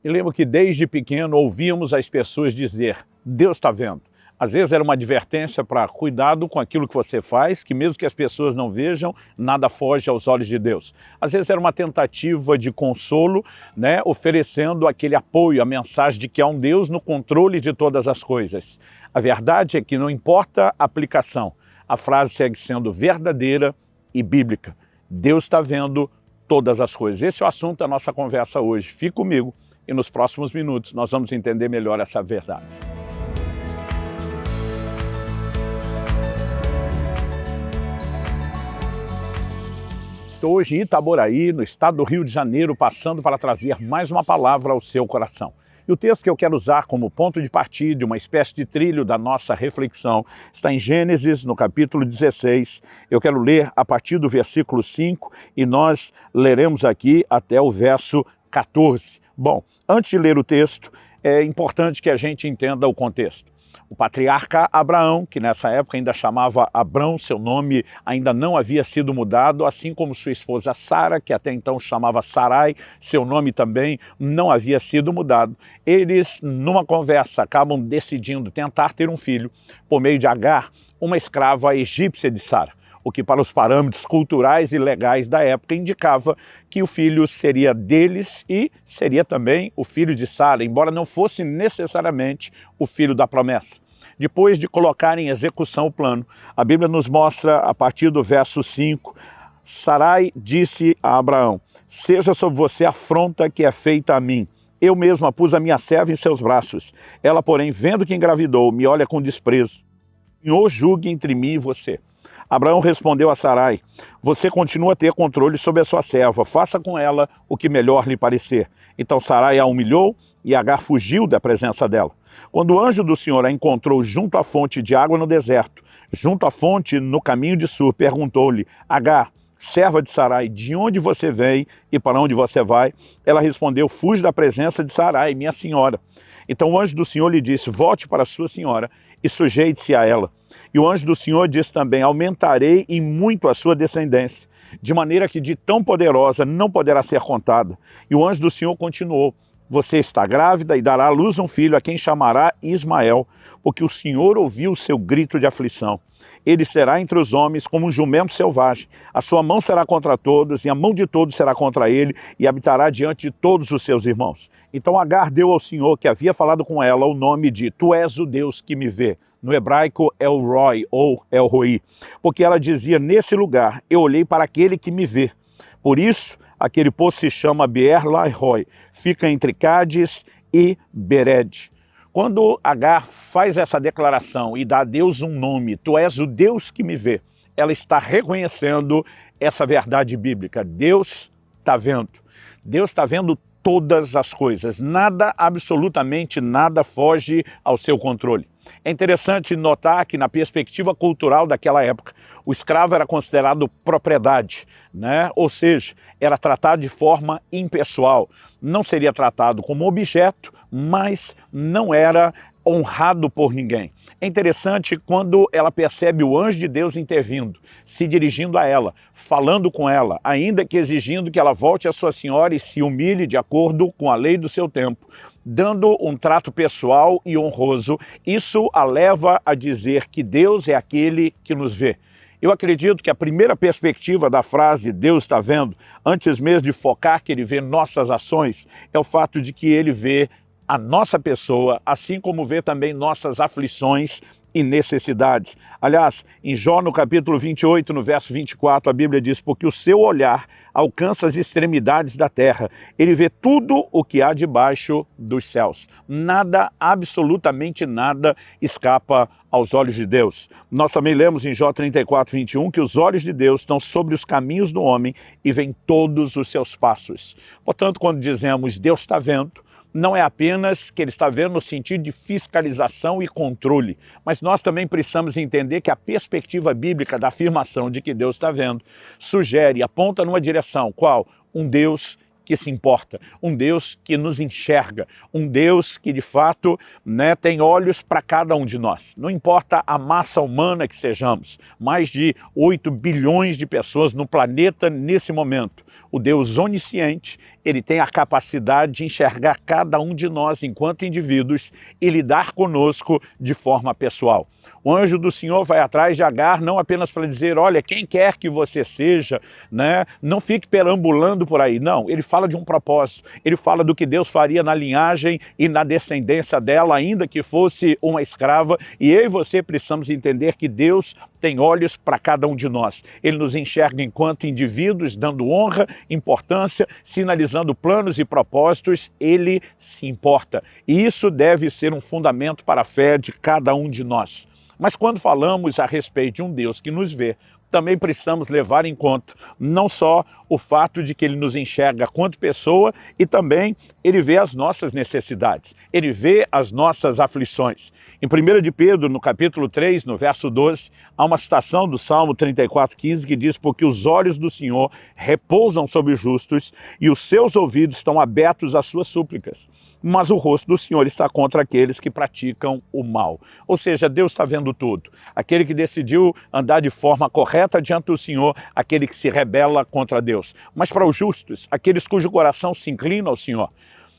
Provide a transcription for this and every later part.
Eu lembro que desde pequeno ouvíamos as pessoas dizer, Deus está vendo. Às vezes era uma advertência para cuidado com aquilo que você faz, que mesmo que as pessoas não vejam, nada foge aos olhos de Deus. Às vezes era uma tentativa de consolo, né, oferecendo aquele apoio, a mensagem de que há um Deus no controle de todas as coisas. A verdade é que não importa a aplicação, a frase segue sendo verdadeira e bíblica. Deus está vendo todas as coisas. Esse é o assunto da nossa conversa hoje. Fique comigo e nos próximos minutos nós vamos entender melhor essa verdade. Estou hoje em Itaboraí, no estado do Rio de Janeiro, passando para trazer mais uma palavra ao seu coração. E o texto que eu quero usar como ponto de partida, uma espécie de trilho da nossa reflexão, está em Gênesis, no capítulo 16. Eu quero ler a partir do versículo 5 e nós leremos aqui até o verso 14. Bom, antes de ler o texto, é importante que a gente entenda o contexto. O patriarca Abraão, que nessa época ainda chamava Abrão, seu nome ainda não havia sido mudado, assim como sua esposa Sara, que até então chamava Sarai, seu nome também não havia sido mudado. Eles, numa conversa, acabam decidindo tentar ter um filho por meio de Agar, uma escrava egípcia de Sara, o que para os parâmetros culturais e legais da época indicava que o filho seria deles e seria também o filho de Sara, embora não fosse necessariamente o filho da promessa. Depois de colocar em execução o plano, a Bíblia nos mostra, a partir do verso 5, Sarai disse a Abraão, seja sobre você a afronta que é feita a mim. Eu mesma pus a minha serva em seus braços. Ela, porém, vendo que engravidou, me olha com desprezo. O Senhor julgue entre mim e você. Abraão respondeu a Sarai, você continua a ter controle sobre a sua serva, faça com ela o que melhor lhe parecer. Então Sarai a humilhou e Agar fugiu da presença dela. Quando o anjo do Senhor a encontrou junto à fonte de água no deserto, junto à fonte no caminho de Sur, perguntou-lhe, Agar, serva de Sarai, de onde você vem e para onde você vai? Ela respondeu, fujo da presença de Sarai, minha senhora. Então o anjo do Senhor lhe disse, volte para sua senhora e sujeite-se a ela. E o anjo do Senhor disse também, aumentarei em muito a sua descendência, de maneira que de tão poderosa não poderá ser contada. E o anjo do Senhor continuou, você está grávida e dará à luz um filho a quem chamará Ismael, porque o Senhor ouviu o seu grito de aflição. Ele será entre os homens como um jumento selvagem. A sua mão será contra todos e a mão de todos será contra ele e habitará diante de todos os seus irmãos. Então Agar deu ao Senhor, que havia falado com ela, o nome de Tu és o Deus que me vê. No hebraico é o Roi ou El Roi, porque ela dizia, nesse lugar eu olhei para aquele que me vê. Por isso, aquele poço se chama Beer-Lahai-Roi, fica entre Cádiz e Bered. Quando Agar faz essa declaração e dá a Deus um nome, Tu és o Deus que me vê, ela está reconhecendo essa verdade bíblica. Deus está vendo. Deus está vendo todas as coisas. Nada, absolutamente nada, foge ao seu controle. É interessante notar que na perspectiva cultural daquela época, o escravo era considerado propriedade, né? Ou seja, era tratado de forma impessoal. Não seria tratado como objeto, mas não era honrado por ninguém. É interessante quando ela percebe o anjo de Deus intervindo, se dirigindo a ela, falando com ela, ainda que exigindo que ela volte à sua senhora e se humilhe de acordo com a lei do seu tempo, dando um trato pessoal e honroso. Isso a leva a dizer que Deus é aquele que nos vê. Eu acredito que a primeira perspectiva da frase Deus está vendo, antes mesmo de focar que ele vê nossas ações, é o fato de que ele vê a nossa pessoa, assim como vê também nossas aflições e necessidades. Aliás, em Jó, no capítulo 28, no verso 24, a Bíblia diz, porque o seu olhar alcança as extremidades da terra, ele vê tudo o que há debaixo dos céus. Nada, absolutamente nada, escapa aos olhos de Deus. Nós também lemos em Jó 34, 21, que os olhos de Deus estão sobre os caminhos do homem e veem todos os seus passos. Portanto, quando dizemos Deus está vendo, não é apenas que ele está vendo no sentido de fiscalização e controle, mas nós também precisamos entender que a perspectiva bíblica da afirmação de que Deus está vendo sugere, aponta numa direção, qual? Um Deus que se importa, um Deus que nos enxerga, um Deus que de fato, tem olhos para cada um de nós. Não importa a massa humana que sejamos, mais de 8 bilhões de pessoas no planeta nesse momento. O Deus onisciente, ele tem a capacidade de enxergar cada um de nós enquanto indivíduos e lidar conosco de forma pessoal. O anjo do Senhor vai atrás de Agar não apenas para dizer, olha, quem quer que você seja, não fique perambulando por aí. Não, ele fala de um propósito, ele fala do que Deus faria na linhagem e na descendência dela, ainda que fosse uma escrava. E eu e você precisamos entender que Deus tem olhos para cada um de nós. Ele nos enxerga enquanto indivíduos, dando honra, importância, sinalizando planos e propósitos. Ele se importa. E isso deve ser um fundamento para a fé de cada um de nós. Mas quando falamos a respeito de um Deus que nos vê, também precisamos levar em conta não só o fato de que ele nos enxerga quanto pessoa, e também ele vê as nossas necessidades, ele vê as nossas aflições. Em 1 de Pedro, no capítulo 3, no verso 12, há uma citação do Salmo 34:15 que diz, porque os olhos do Senhor repousam sobre os justos e os seus ouvidos estão abertos às suas súplicas. Mas o rosto do Senhor está contra aqueles que praticam o mal. Ou seja, Deus está vendo tudo. Aquele que decidiu andar de forma correta diante do Senhor, aquele que se rebela contra Deus. Mas para os justos, aqueles cujo coração se inclina ao Senhor,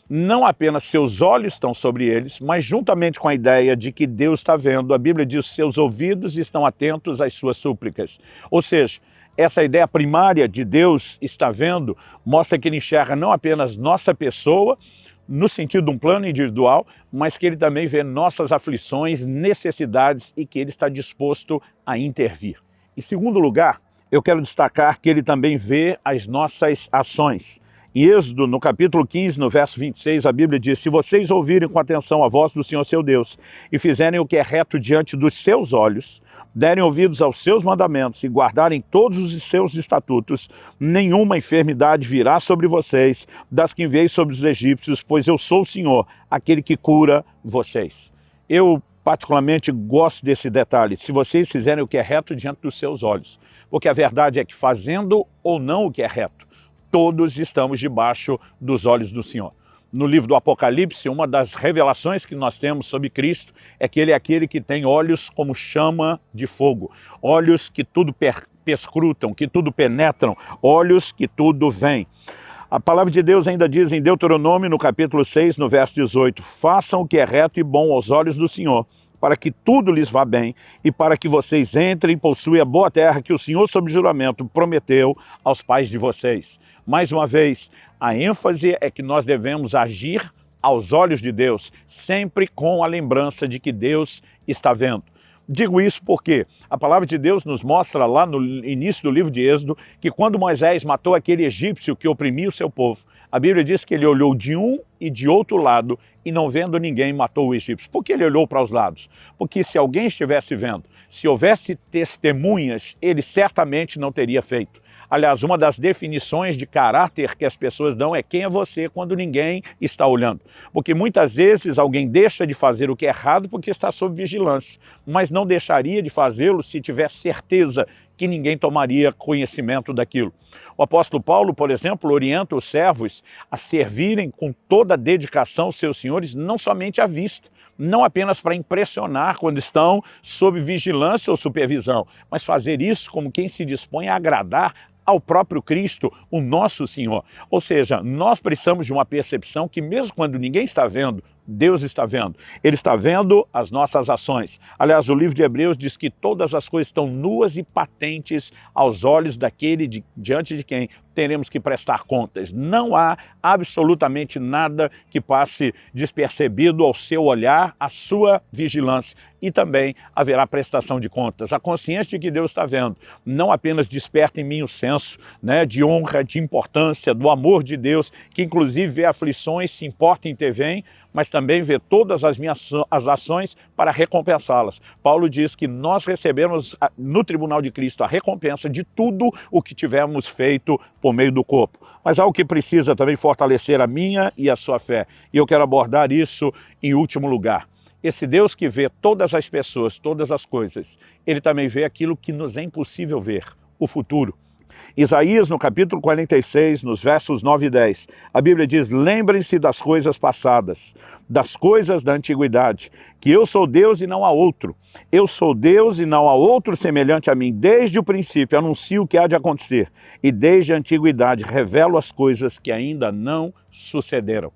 não apenas seus olhos estão sobre eles, mas juntamente com a ideia de que Deus está vendo, a Bíblia diz, seus ouvidos estão atentos às suas súplicas. Ou seja, essa ideia primária de Deus está vendo, mostra que ele enxerga não apenas nossa pessoa, no sentido de um plano individual, mas que ele também vê nossas aflições, necessidades e que ele está disposto a intervir. Em segundo lugar, eu quero destacar que ele também vê as nossas ações. Em Êxodo, no capítulo 15, no verso 26, a Bíblia diz, se vocês ouvirem com atenção a voz do Senhor seu Deus e fizerem o que é reto diante dos seus olhos, derem ouvidos aos seus mandamentos e guardarem todos os seus estatutos, nenhuma enfermidade virá sobre vocês, das que enviei sobre os egípcios, pois eu sou o Senhor, aquele que cura vocês. Eu particularmente gosto desse detalhe, se vocês fizerem o que é reto diante dos seus olhos, porque a verdade é que fazendo ou não o que é reto, todos estamos debaixo dos olhos do Senhor. No livro do Apocalipse, uma das revelações que nós temos sobre Cristo é que ele é aquele que tem olhos como chama de fogo, olhos que tudo perscrutam, que tudo penetram, olhos que tudo veem. A palavra de Deus ainda diz em Deuteronômio, no capítulo 6, no verso 18, façam o que é reto e bom aos olhos do Senhor, para que tudo lhes vá bem e para que vocês entrem e possuem a boa terra que o Senhor, sob juramento, prometeu aos pais de vocês. Mais uma vez, a ênfase é que nós devemos agir aos olhos de Deus, sempre com a lembrança de que Deus está vendo. Digo isso porque a palavra de Deus nos mostra lá no início do livro de Êxodo que quando Moisés matou aquele egípcio que oprimia o seu povo, a Bíblia diz que ele olhou de um e de outro lado e não vendo ninguém matou o egípcio. Por que ele olhou para os lados? Porque se alguém estivesse vendo, se houvesse testemunhas, ele certamente não teria feito. Aliás, uma das definições de caráter que as pessoas dão é quem é você quando ninguém está olhando. Porque muitas vezes alguém deixa de fazer o que é errado porque está sob vigilância, mas não deixaria de fazê-lo se tivesse certeza que ninguém tomaria conhecimento daquilo. O apóstolo Paulo, por exemplo, orienta os servos a servirem com toda a dedicação aos seus senhores, não somente à vista, não apenas para impressionar quando estão sob vigilância ou supervisão, mas fazer isso como quem se dispõe a agradar ao próprio Cristo, o nosso Senhor. Ou seja, nós precisamos de uma percepção que mesmo quando ninguém está vendo, Deus está vendo. Ele está vendo as nossas ações. Aliás, o livro de Hebreus diz que todas as coisas estão nuas e patentes aos olhos daquele diante de quem teremos que prestar contas. Não há absolutamente nada que passe despercebido ao seu olhar, à sua vigilância. E também haverá prestação de contas. A consciência de que Deus está vendo não apenas desperta em mim o senso de honra, de importância, do amor de Deus, que inclusive vê aflições, se importa em intervém, mas também vê todas as minhas ações para recompensá-las. Paulo diz que nós recebemos no tribunal de Cristo a recompensa de tudo o que tivermos feito por meio do corpo. Mas algo que precisa também fortalecer a minha e a sua fé. E eu quero abordar isso em último lugar. Esse Deus que vê todas as pessoas, todas as coisas, ele também vê aquilo que nos é impossível ver, o futuro. Isaías, no capítulo 46, nos versos 9 e 10, a Bíblia diz: lembrem-se das coisas passadas, das coisas da antiguidade, que eu sou Deus e não há outro. Eu sou Deus e não há outro semelhante a mim. Desde o princípio anuncio o que há de acontecer, e desde a antiguidade revelo as coisas que ainda não sucederam.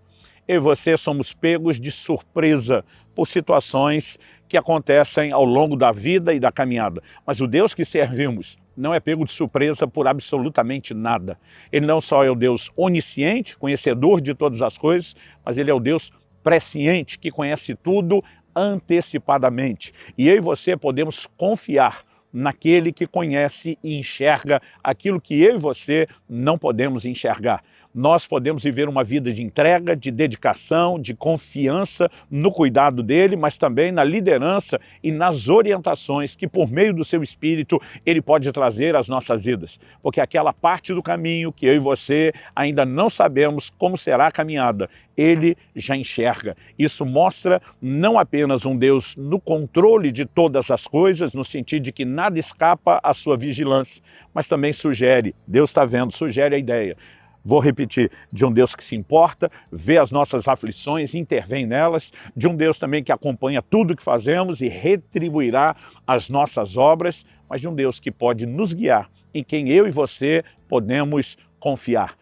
Eu e você somos pegos de surpresa por situações que acontecem ao longo da vida e da caminhada. Mas o Deus que servimos não é pego de surpresa por absolutamente nada. Ele não só é o Deus onisciente, conhecedor de todas as coisas, mas ele é o Deus presciente, que conhece tudo antecipadamente. E eu e você podemos confiar naquele que conhece e enxerga aquilo que eu e você não podemos enxergar. Nós podemos viver uma vida de entrega, de dedicação, de confiança no cuidado dele, mas também na liderança e nas orientações que, por meio do seu Espírito, ele pode trazer às nossas vidas. Porque aquela parte do caminho que eu e você ainda não sabemos como será a caminhada, ele já enxerga. Isso mostra não apenas um Deus no controle de todas as coisas, no sentido de que nada escapa à sua vigilância, mas também sugere, Deus está vendo, sugere a ideia. Vou repetir, de um Deus que se importa, vê as nossas aflições, intervém nelas, de um Deus também que acompanha tudo que fazemos e retribuirá as nossas obras, mas de um Deus que pode nos guiar, em quem eu e você podemos confiar.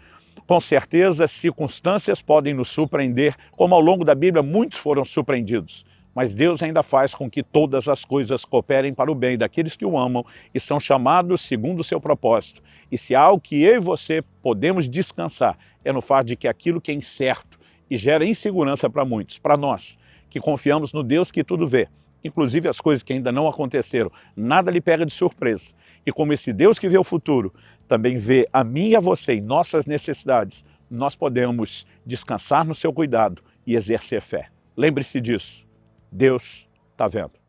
Com certeza, circunstâncias podem nos surpreender, como ao longo da Bíblia muitos foram surpreendidos. Mas Deus ainda faz com que todas as coisas cooperem para o bem daqueles que o amam e são chamados segundo o seu propósito. E se há algo que eu e você podemos descansar, é no fato de que aquilo que é incerto e gera insegurança para muitos, para nós, que confiamos no Deus que tudo vê, inclusive as coisas que ainda não aconteceram, nada lhe pega de surpresa. E como esse Deus que vê o futuro também vê a mim e a você em nossas necessidades, nós podemos descansar no seu cuidado e exercer fé. Lembre-se disso. Deus está vendo.